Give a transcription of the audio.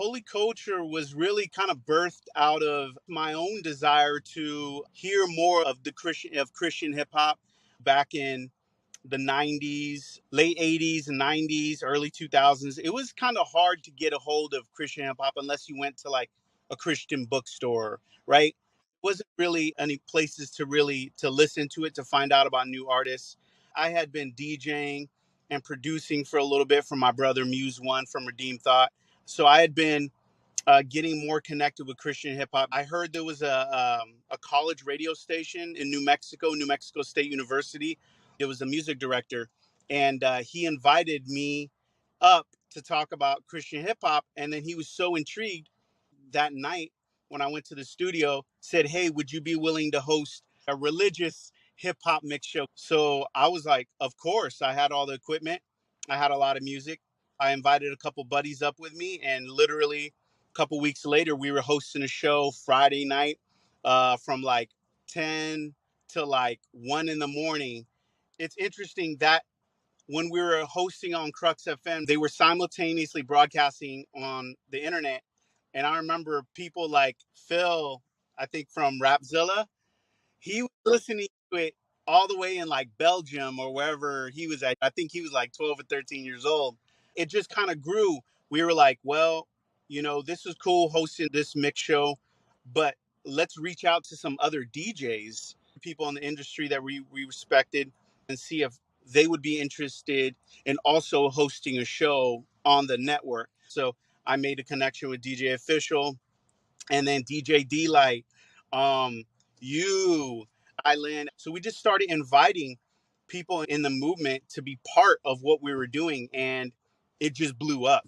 Holy Culture was really kind of birthed out of my own desire to hear more of Christian hip hop back in the 90s, late 80s and 90s, early 2000s. It was kind of hard to get a hold of Christian hip hop unless you went to like a Christian bookstore, right? Wasn't really any places to really to listen to it, to find out about new artists. I had been DJing and producing for a little bit for my brother Muse One from Redeemed Thought. So I had been getting more connected with Christian hip hop. I heard there was a college radio station in New Mexico State University. It was a music director, and he invited me up to talk about Christian hip hop. And then he was so intrigued that night when I went to the studio, said, "Hey, would you be willing to host a religious hip hop mix show?" So I was like, "Of course." I had all the equipment, I had a lot of music. I invited a couple buddies up with me, and literally a couple weeks later, we were hosting a show Friday night from like 10 to like 1 in the morning. It's interesting that when we were hosting on Crux FM, they were simultaneously broadcasting on the internet. And I remember people like Phil, I think from Rapzilla, he was listening to it all the way in like Belgium or wherever he was at. I think he was like 12 or 13 years old. It just kind of grew. We were like, well, this is cool hosting this mix show, but let's reach out to some other DJs, people in the industry that we respected, and see if they would be interested in also hosting a show on the network. So I made a connection with DJ Official, and then DJ D-Light, um, you, Island. So we just started inviting people in the movement to be part of what we were doing, and it just blew up.